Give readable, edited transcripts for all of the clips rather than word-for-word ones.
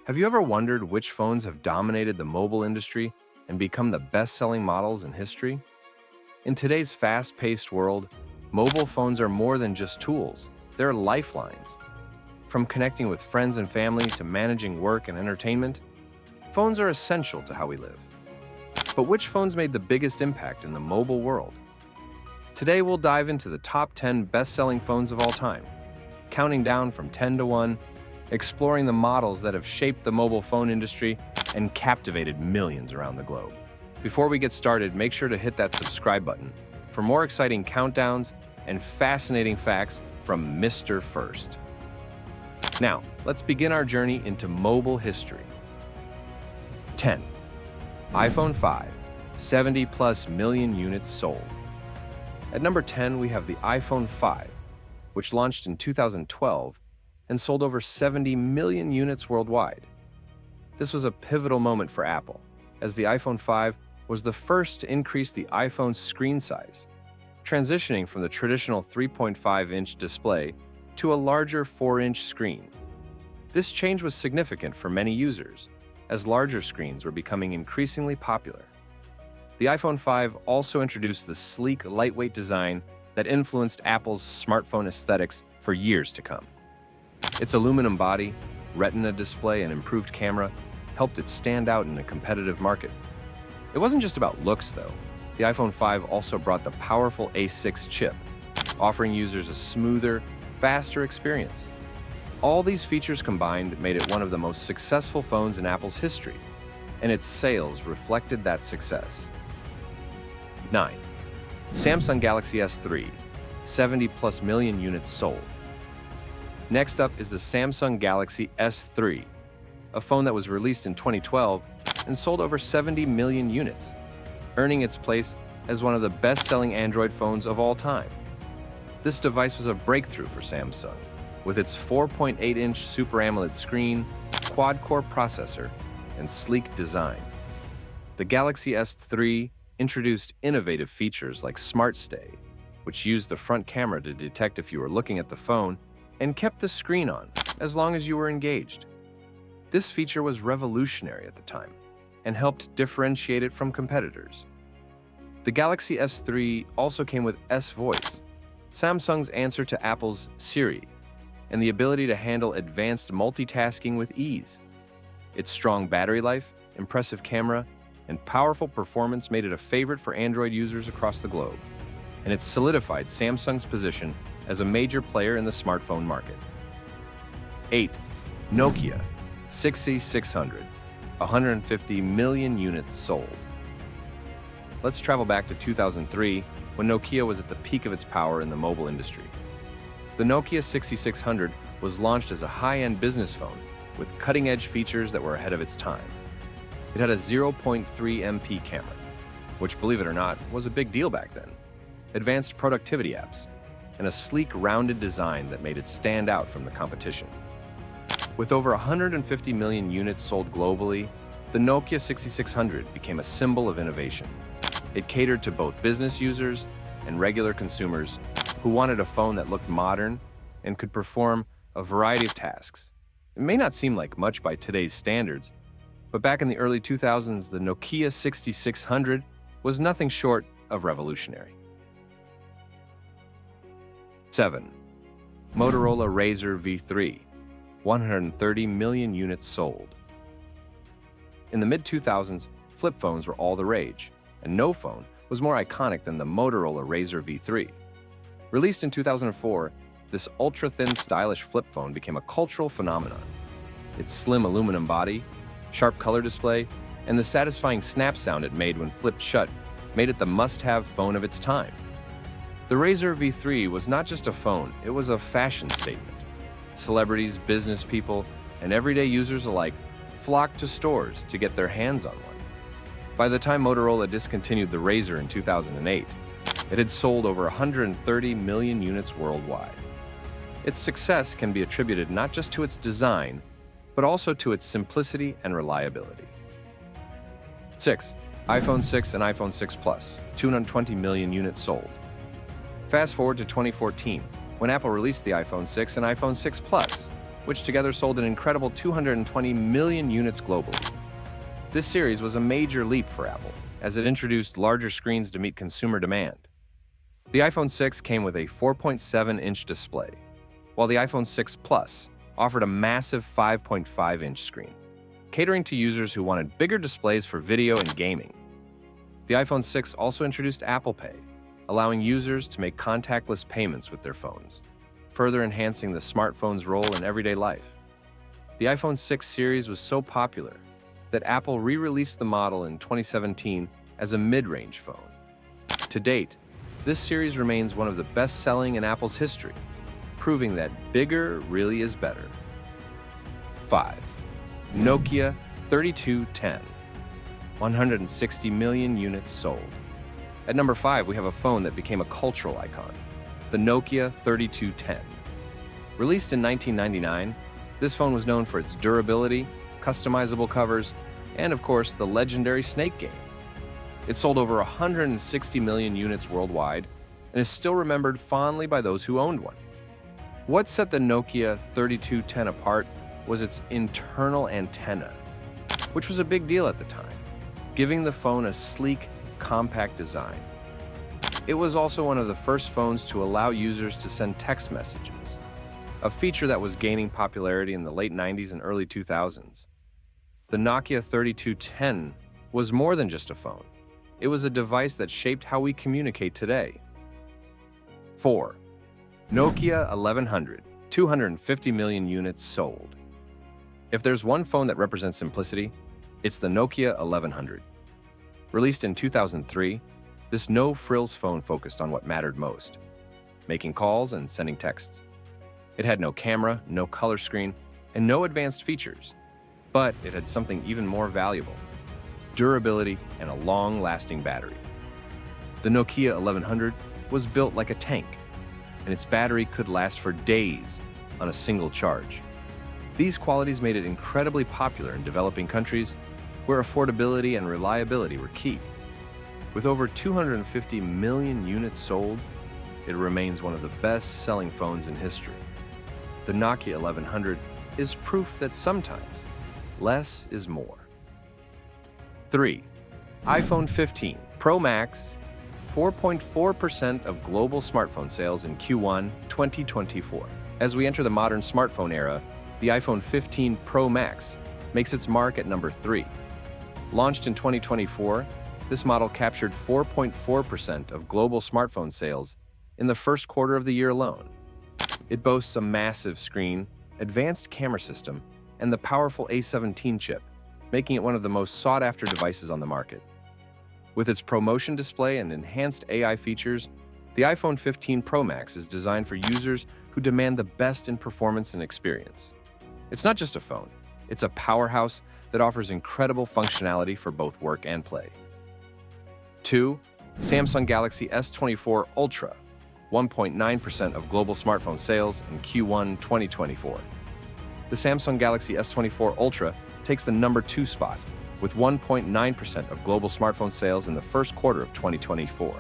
Have you ever wondered which phones have dominated the mobile industry and become the best-selling models in history? In today's fast-paced world, mobile phones are more than just tools. They're lifelines. From connecting with friends and family to managing work and entertainment, phones are essential to how we live. But which phones made the biggest impact in the mobile world? Today we'll dive into the top 10 best-selling phones of all time, counting down from 10 to 1, exploring the models that have shaped the mobile phone industry and captivated millions around the globe. Before we get started, make sure to hit that subscribe button for more exciting countdowns and fascinating facts from Mr. First. Now, let's begin our journey into mobile history. 10. iPhone 5, 70+ million units sold. At number 10, we have the iPhone 5, which launched in 2012 and sold over 70 million units worldwide. This was a pivotal moment for Apple, as the iPhone 5 was the first to increase the iPhone's screen size, transitioning from the traditional 3.5-inch display to a larger 4-inch screen. This change was significant for many users, as larger screens were becoming increasingly popular. The iPhone 5 also introduced the sleek, lightweight design that influenced Apple's smartphone aesthetics for years to come. Its aluminum body, retina display, and improved camera helped it stand out in a competitive market. It wasn't just about looks, though. The iPhone 5 also brought the powerful A6 chip, offering users a smoother, faster experience. All these features combined made it one of the most successful phones in Apple's history, and its sales reflected that success. 9. Samsung Galaxy S3, 70+ million units sold. Next up is the Samsung Galaxy S3, a phone that was released in 2012 and sold over 70 million units, earning its place as one of the best-selling Android phones of all time. This device was a breakthrough for Samsung, with its 4.8-inch Super AMOLED screen, quad-core processor, and sleek design. The Galaxy S3 introduced innovative features like Smart Stay, which used the front camera to detect if you were looking at the phone and kept the screen on as long as you were engaged. This feature was revolutionary at the time and helped differentiate it from competitors. The Galaxy S3 also came with S Voice, Samsung's answer to Apple's Siri, and the ability to handle advanced multitasking with ease. Its strong battery life, impressive camera, and powerful performance made it a favorite for Android users across the globe, and it solidified Samsung's position as a major player in the smartphone market. 8. Nokia 6600, 150 million units sold. Let's travel back to 2003, when Nokia was at the peak of its power in the mobile industry. The Nokia 6600 was launched as a high-end business phone with cutting-edge features that were ahead of its time. It had a 0.3 MP camera, which, believe it or not, was a big deal back then, advanced productivity apps, and a sleek, rounded design that made it stand out from the competition. With over 150 million units sold globally, the Nokia 6600 became a symbol of innovation. It catered to both business users and regular consumers who wanted a phone that looked modern and could perform a variety of tasks. It may not seem like much by today's standards, but back in the early 2000s, the Nokia 6600 was nothing short of revolutionary. 7. Motorola Razr V3, 130 million units sold. In the mid-2000s, flip phones were all the rage, and no phone was more iconic than the Motorola Razr V3. Released in 2004, this ultra-thin, stylish flip phone became a cultural phenomenon. Its slim aluminum body, sharp color display, and the satisfying snap sound it made when flipped shut made it the must-have phone of its time. The Razr V3 was not just a phone, it was a fashion statement. Celebrities, business people, and everyday users alike flocked to stores to get their hands on one. By the time Motorola discontinued the Razr in 2008, it had sold over 130 million units worldwide. Its success can be attributed not just to its design, but also to its simplicity and reliability. 6. iPhone 6 and iPhone 6 Plus, 220 million units sold. Fast forward to 2014, when Apple released the iPhone 6 and iPhone 6 Plus, which together sold an incredible 220 million units globally. This series was a major leap for Apple, as it introduced larger screens to meet consumer demand. The iPhone 6 came with a 4.7-inch display, while the iPhone 6 Plus offered a massive 5.5-inch screen, catering to users who wanted bigger displays for video and gaming. The iPhone 6 also introduced Apple Pay, allowing users to make contactless payments with their phones, further enhancing the smartphone's role in everyday life. The iPhone 6 series was so popular that Apple re-released the model in 2017 as a mid-range phone. To date, this series remains one of the best-selling in Apple's history, proving that bigger really is better. 5. Nokia 3210. 160 million units sold. At number 5, we have a phone that became a cultural icon, the Nokia 3210. Released in 1999, this phone was known for its durability, customizable covers, and of course, the legendary Snake game. It sold over 160 million units worldwide and is still remembered fondly by those who owned one. What set the Nokia 3210 apart was its internal antenna, which was a big deal at the time, giving the phone a sleek, compact design. It was also one of the first phones to allow users to send text messages, a feature that was gaining popularity in the late 90s and early 2000s. The Nokia 3210 was more than just a phone. It was a device that shaped how we communicate today. 4. Nokia 1100, 250 million units sold. If there's one phone that represents simplicity, it's the Nokia 1100. Released in 2003, this no-frills phone focused on what mattered most, making calls and sending texts. It had no camera, no color screen, and no advanced features. But it had something even more valuable: durability and a long-lasting battery. The Nokia 1100 was built like a tank, and its battery could last for days on a single charge. These qualities made it incredibly popular in developing countries where affordability and reliability were key. With over 250 million units sold, it remains one of the best-selling phones in history. The Nokia 1100 is proof that sometimes less is more. 3. iPhone 15 Pro Max, 4.4% of global smartphone sales in Q1 2024. As we enter the modern smartphone era, the iPhone 15 Pro Max makes its mark at number 3. Launched in 2024, this model captured 4.4% of global smartphone sales in the first quarter of the year alone. It boasts a massive screen, advanced camera system, and the powerful A17 chip, making it one of the most sought-after devices on the market. With its ProMotion display and enhanced AI features, the iPhone 15 Pro Max is designed for users who demand the best in performance and experience. It's not just a phone, it's a powerhouse that offers incredible functionality for both work and play. 2. Samsung Galaxy S24 Ultra, 1.9% of global smartphone sales in Q1 2024. The Samsung Galaxy S24 Ultra takes the number 2 spot, with 1.9% of global smartphone sales in the first quarter of 2024.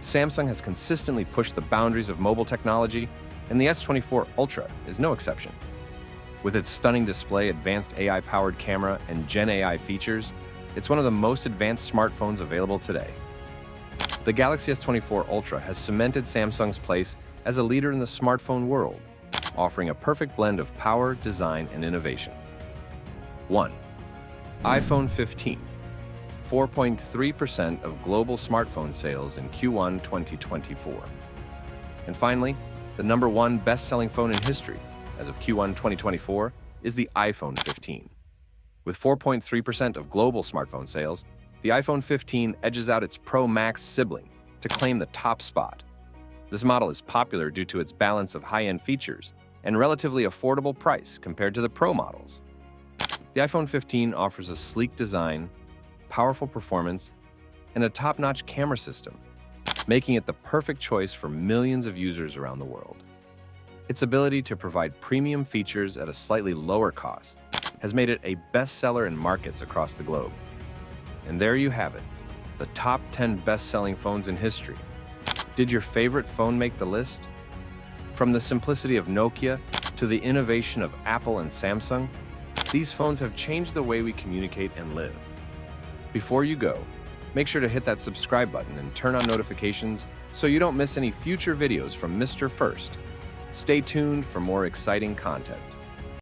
Samsung has consistently pushed the boundaries of mobile technology, and the S24 Ultra is no exception. With its stunning display, advanced AI-powered camera, and Gen AI features, it's one of the most advanced smartphones available today. The Galaxy S24 Ultra has cemented Samsung's place as a leader in the smartphone world, offering a perfect blend of power, design, and innovation. 1. iPhone 15, 4.3% of global smartphone sales in Q1 2024. And finally, the number 1 best-selling phone in history as of Q1 2024 is the iPhone 15. With 4.3% of global smartphone sales, the iPhone 15 edges out its Pro Max sibling to claim the top spot. This model is popular due to its balance of high-end features and relatively affordable price compared to the Pro models. The iPhone 15 offers a sleek design, powerful performance, and a top-notch camera system, making it the perfect choice for millions of users around the world. Its ability to provide premium features at a slightly lower cost has made it a bestseller in markets across the globe. And there you have it, the top 10 best-selling phones in history. Did your favorite phone make the list? From the simplicity of Nokia to the innovation of Apple and Samsung, these phones have changed the way we communicate and live. Before you go, make sure to hit that subscribe button and turn on notifications so you don't miss any future videos from Mr. First. Stay tuned for more exciting content.